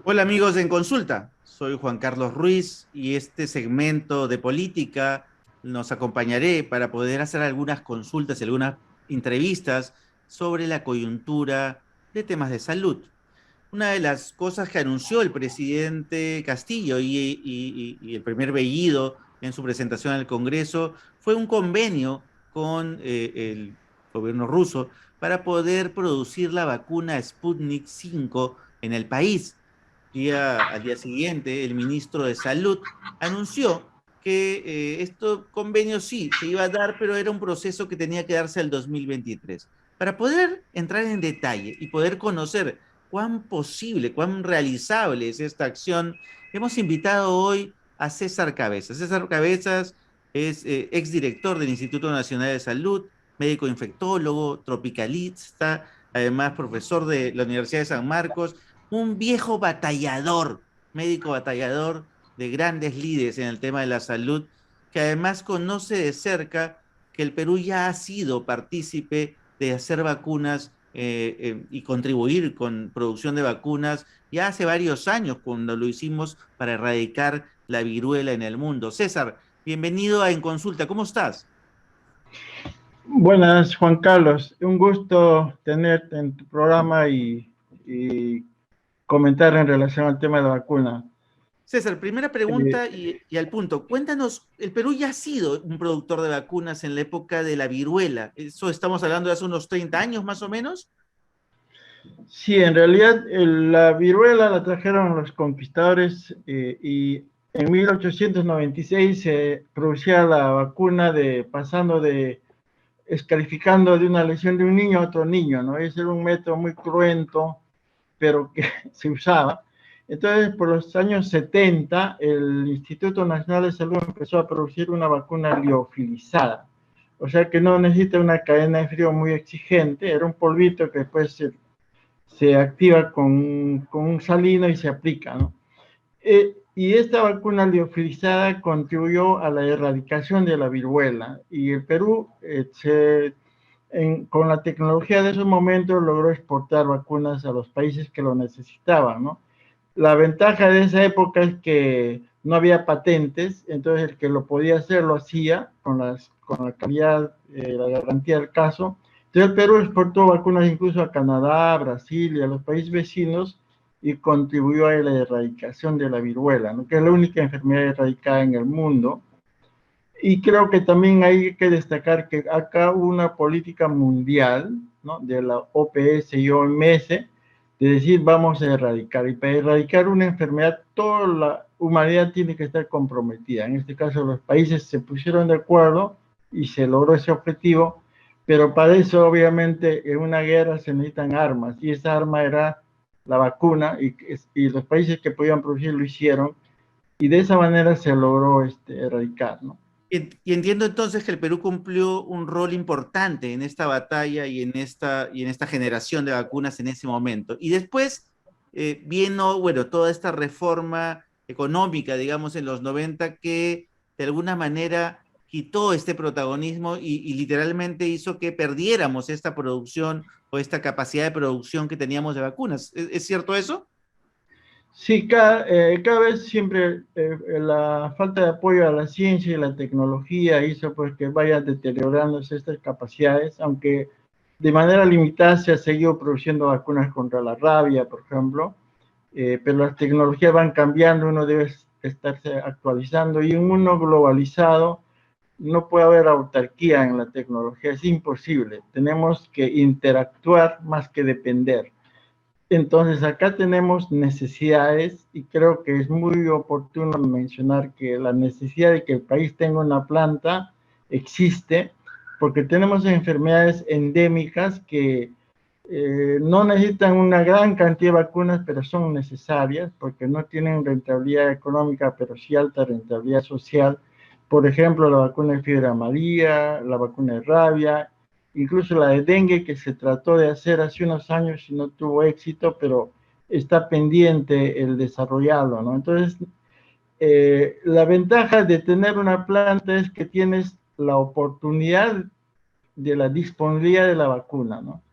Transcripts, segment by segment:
Hola amigos de En Consulta, soy Juan Carlos Ruiz y este segmento de política nos acompañaré para poder hacer algunas consultas y algunas entrevistas sobre la coyuntura de temas de salud. Una de las cosas que anunció el presidente Castillo y el primer Bellido en su presentación al Congreso fue un convenio con el gobierno ruso para poder producir la vacuna Sputnik 5 en el país. Al día siguiente, el ministro de Salud anunció que este convenio sí se iba a dar, pero era un proceso que tenía que darse al 2023. Para poder entrar en detalle y poder conocer cuán posible, cuán realizable es esta acción, hemos invitado hoy a César Cabezas. César Cabezas es exdirector del Instituto Nacional de Salud, médico infectólogo, tropicalista, además profesor de la Universidad de San Marcos, un viejo batallador, médico batallador de grandes líderes en el tema de la salud, que además conoce de cerca que el Perú ya ha sido partícipe de hacer vacunas y contribuir con producción de vacunas ya hace varios años cuando lo hicimos para erradicar la viruela en el mundo. César, bienvenido a En Consulta, ¿cómo estás? Buenas, Juan Carlos. Un gusto tenerte en tu programa y comentar en relación al tema de la vacuna. César, primera Eh, pregunta y al punto. Cuéntanos, el Perú ya ha sido un productor de vacunas en la época de la viruela. Eso estamos hablando de hace unos 30 años más o menos. sí, en realidad la viruela la trajeron los conquistadores y en 1896 se producía la vacuna pasando de escalificando de una lesión de un niño a otro niño, ¿no? Ese era un método muy cruento, pero que se usaba. Entonces, por los años 70, el Instituto Nacional de Salud empezó a producir una vacuna liofilizada, o sea que no necesita una cadena de frío muy exigente, era un polvito que después se activa con un salino y se aplica, ¿no? Y esta vacuna liofilizada contribuyó a la erradicación de la viruela y el Perú con la tecnología de esos momentos logró exportar vacunas a los países que lo necesitaban, ¿no? La ventaja de esa época es que no había patentes, entonces el que lo podía hacer lo hacía con la calidad, la garantía del caso. Entonces el Perú exportó vacunas incluso a Canadá, a Brasil y a los países vecinos y contribuyó a la erradicación de la viruela, ¿no? Que es la única enfermedad erradicada en el mundo. Y creo que también hay que destacar que acá hubo una política mundial, ¿no? De la OPS y OMS, de decir vamos a erradicar. Y para erradicar una enfermedad, toda la humanidad tiene que estar comprometida. En este caso, los países se pusieron de acuerdo y se logró ese objetivo, pero para eso, obviamente, en una guerra se necesitan armas, y esa arma era la vacuna, y los países que podían producir lo hicieron, y de esa manera se logró erradicar, ¿no? Y entiendo entonces que el Perú cumplió un rol importante en esta batalla y en esta generación de vacunas en ese momento. Y después vino, bueno, toda esta reforma económica, digamos, en los 90 que de alguna manera quitó este protagonismo y literalmente hizo que perdiéramos esta producción o esta capacidad de producción que teníamos de vacunas. Es cierto eso? Sí, cada vez siempre la falta de apoyo a la ciencia y la tecnología hizo pues que vayan deteriorándose estas capacidades, aunque de manera limitada se ha seguido produciendo vacunas contra la rabia, por ejemplo, pero las tecnologías van cambiando, uno debe estarse actualizando, y en un mundo globalizado no puede haber autarquía en la tecnología, es imposible, tenemos que interactuar más que depender. Entonces, acá tenemos necesidades y creo que es muy oportuno mencionar que la necesidad de que el país tenga una planta existe, porque tenemos enfermedades endémicas que no necesitan una gran cantidad de vacunas, pero son necesarias porque no tienen rentabilidad económica, pero sí alta rentabilidad social. Por ejemplo, la vacuna de fiebre amarilla, la vacuna de rabia, incluso la de dengue, que se trató de hacer hace unos años y no tuvo éxito, pero está pendiente el desarrollarlo, ¿no? Entonces, la ventaja de tener una planta es que tienes la oportunidad de la disponibilidad de la vacuna, ¿no?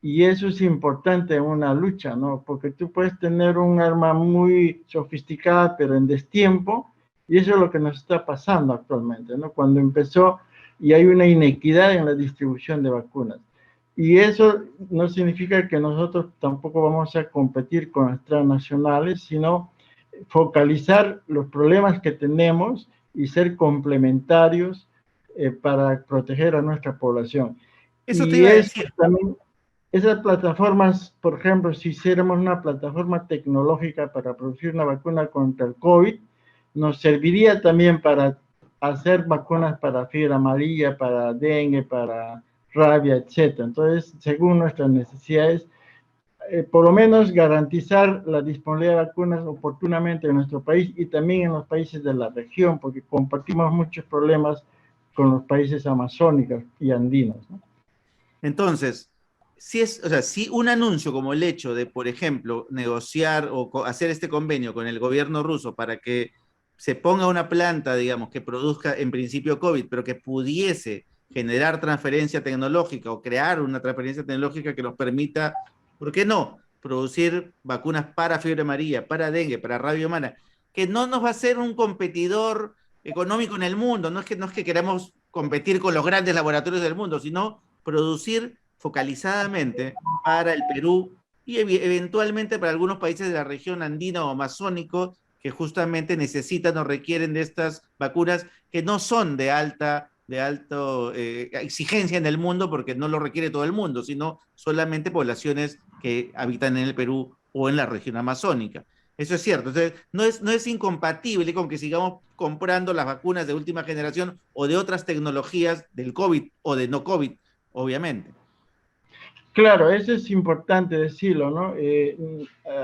Y eso es importante en una lucha, ¿no? Porque tú puedes tener un arma muy sofisticada, pero en destiempo, y eso es lo que nos está pasando actualmente, ¿no? Cuando empezó y hay una inequidad en la distribución de vacunas. Y eso no significa que nosotros tampoco vamos a competir con las transnacionales, sino focalizar los problemas que tenemos y ser complementarios para proteger a nuestra población. Eso te Y iba a eso decir. también, esas plataformas, por ejemplo, si hiciéramos una plataforma tecnológica para producir una vacuna contra el COVID, nos serviría también para hacer vacunas para fiebre amarilla, para dengue, para rabia, etc. Entonces, según nuestras necesidades, por lo menos garantizar la disponibilidad de vacunas oportunamente en nuestro país y también en los países de la región, porque compartimos muchos problemas con los países amazónicos y andinos, ¿no? Entonces, si es, o sea, si un anuncio como el hecho de, por ejemplo, negociar o hacer este convenio con el gobierno ruso para que se ponga una planta, digamos, que produzca en principio COVID, pero que pudiese generar transferencia tecnológica o crear una transferencia tecnológica que nos permita, ¿por qué no?, producir vacunas para fiebre amarilla, para dengue, para rabia humana, que no nos va a ser un competidor económico en el mundo, no es que queramos competir con los grandes laboratorios del mundo, sino producir focalizadamente para el Perú y eventualmente para algunos países de la región andina o amazónico que justamente necesitan o requieren de estas vacunas que no son de alta exigencia en el mundo porque no lo requiere todo el mundo, sino solamente poblaciones que habitan en el Perú o en la región amazónica. Eso es cierto. Entonces, no es incompatible con que sigamos comprando las vacunas de última generación o de otras tecnologías del COVID o de no COVID, obviamente. Claro, eso es importante decirlo, ¿no?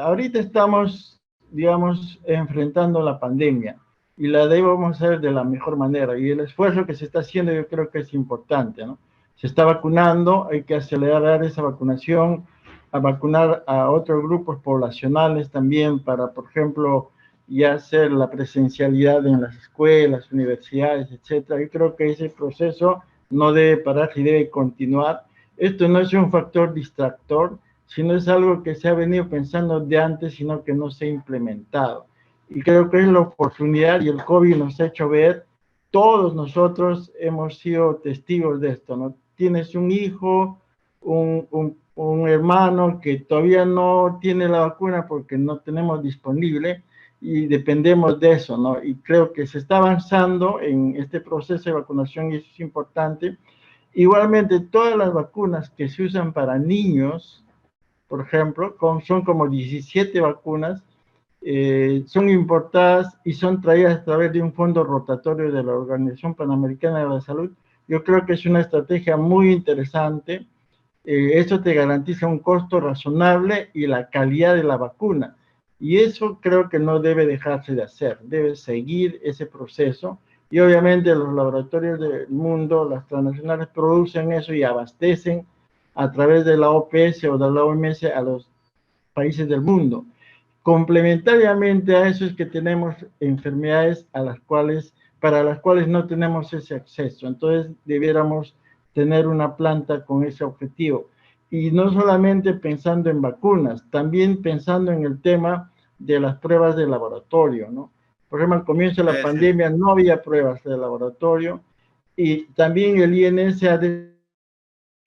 Ahorita estamos, digamos, enfrentando la pandemia y la debemos hacer de la mejor manera y el esfuerzo que se está haciendo yo creo que es importante, ¿no? Se está vacunando, hay que acelerar esa vacunación, a vacunar a otros grupos poblacionales también para, por ejemplo, ya hacer la presencialidad en las escuelas, universidades, etcétera. Yo creo que ese proceso no debe parar y debe continuar. Esto no es un factor distractor, sino es algo que se ha venido pensando de antes, sino que no se ha implementado. Y creo que es la oportunidad y el COVID nos ha hecho ver, todos nosotros hemos sido testigos de esto, ¿no? Tienes un hijo, un hermano que todavía no tiene la vacuna porque no tenemos disponible y dependemos de eso, ¿no? Y creo que se está avanzando en este proceso de vacunación y eso es importante. Igualmente, todas las vacunas que se usan para niños, por ejemplo, son como 17 vacunas, son importadas y son traídas a través de un fondo rotatorio de la Organización Panamericana de la Salud. Yo creo que es una estrategia muy interesante. Esto te garantiza un costo razonable y la calidad de la vacuna. Y eso creo que no debe dejarse de hacer, debe seguir ese proceso. Y obviamente los laboratorios del mundo, las transnacionales, producen eso y abastecen a través de la OPS o de la OMS a los países del mundo. Complementariamente a eso es que tenemos enfermedades para las cuales no tenemos ese acceso. Entonces debiéramos tener una planta con ese objetivo. Y no solamente pensando en vacunas, también pensando en el tema de las pruebas de laboratorio, ¿no? Por ejemplo, al comienzo de la pandemia no había pruebas de laboratorio y también el INS ha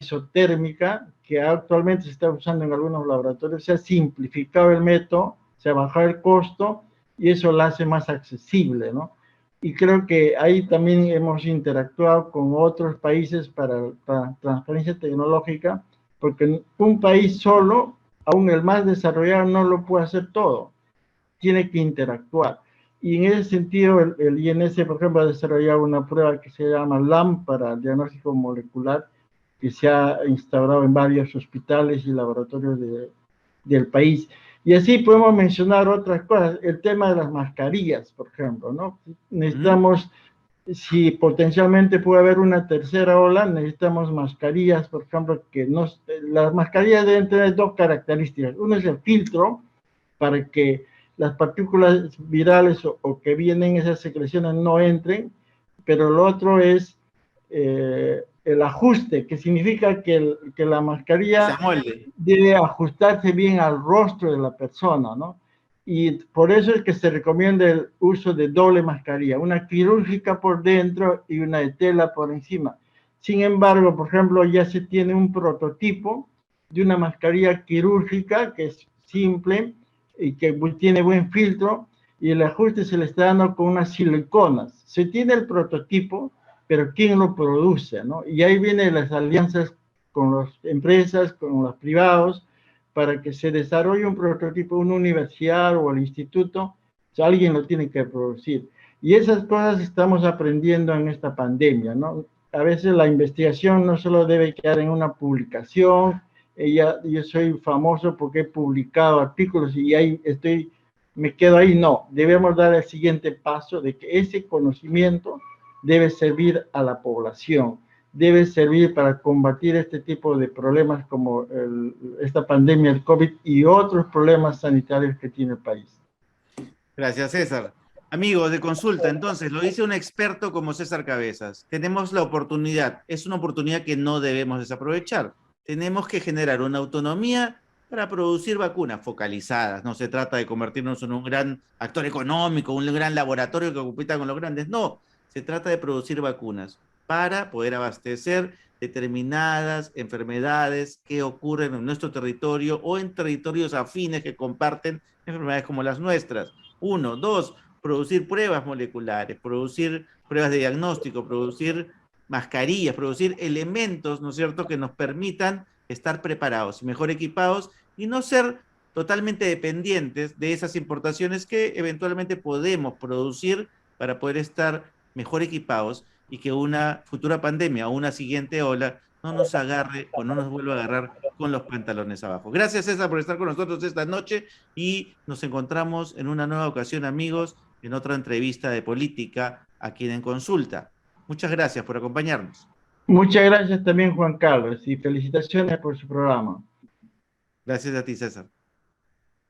isotérmica, que actualmente se está usando en algunos laboratorios, se ha simplificado el método, se ha bajado el costo y eso lo hace más accesible, ¿no? Y creo que ahí también hemos interactuado con otros países para transferencia tecnológica, porque un país solo, aún el más desarrollado, no lo puede hacer todo, tiene que interactuar. Y en ese sentido, el INS, por ejemplo, ha desarrollado una prueba que se llama LAM para el diagnóstico molecular, que se ha instaurado en varios hospitales y laboratorios del país. Y así podemos mencionar otras cosas, el tema de las mascarillas, por ejemplo, ¿no? Necesitamos, si potencialmente puede haber una tercera ola, necesitamos mascarillas, por ejemplo, las mascarillas deben tener dos características. Uno es el filtro, para que las partículas virales o que vienen esas secreciones no entren, pero lo otro es el ajuste, que significa que la mascarilla Se amolde. debe ajustarse bien al rostro de la persona, ¿no? Y por eso es que se recomienda el uso de doble mascarilla, una quirúrgica por dentro y una de tela por encima. Sin embargo, por ejemplo, ya se tiene un prototipo de una mascarilla quirúrgica que es simple y que tiene buen filtro, y el ajuste se le está dando con unas siliconas. Se tiene el prototipo, pero ¿quién lo produce, no? Y ahí vienen las alianzas con las empresas, con los privados, para que se desarrolle un prototipo, una universidad o el instituto, o sea, alguien lo tiene que producir. Y esas cosas estamos aprendiendo en esta pandemia, ¿no? A veces la investigación no solo debe quedar en una publicación, yo soy famoso porque he publicado artículos y ahí me quedo ahí, no, debemos dar el siguiente paso de que ese conocimiento debe servir a la población, debe servir para combatir este tipo de problemas como esta pandemia, el COVID y otros problemas sanitarios que tiene el país. Gracias, César. Amigos de Consulta, entonces, lo dice un experto como César Cabezas. Tenemos la oportunidad, es una oportunidad que no debemos desaprovechar. Tenemos que generar una autonomía para producir vacunas focalizadas. No se trata de convertirnos en un gran actor económico, un gran laboratorio que compita con los grandes. No, se trata de producir vacunas para poder abastecer determinadas enfermedades que ocurren en nuestro territorio o en territorios afines que comparten enfermedades como las nuestras. Uno, dos, producir pruebas moleculares, producir pruebas de diagnóstico, producir mascarillas, producir elementos, ¿no es cierto?, que nos permitan estar preparados y mejor equipados y no ser totalmente dependientes de esas importaciones que eventualmente podemos producir para poder estar mejor equipados y que una futura pandemia o una siguiente ola no nos agarre o no nos vuelva a agarrar con los pantalones abajo. Gracias, César, por estar con nosotros esta noche y nos encontramos en una nueva ocasión, amigos, en otra entrevista de política aquí en Consulta. Muchas gracias por acompañarnos. Muchas gracias también, Juan Carlos, y felicitaciones por su programa. Gracias a ti, César.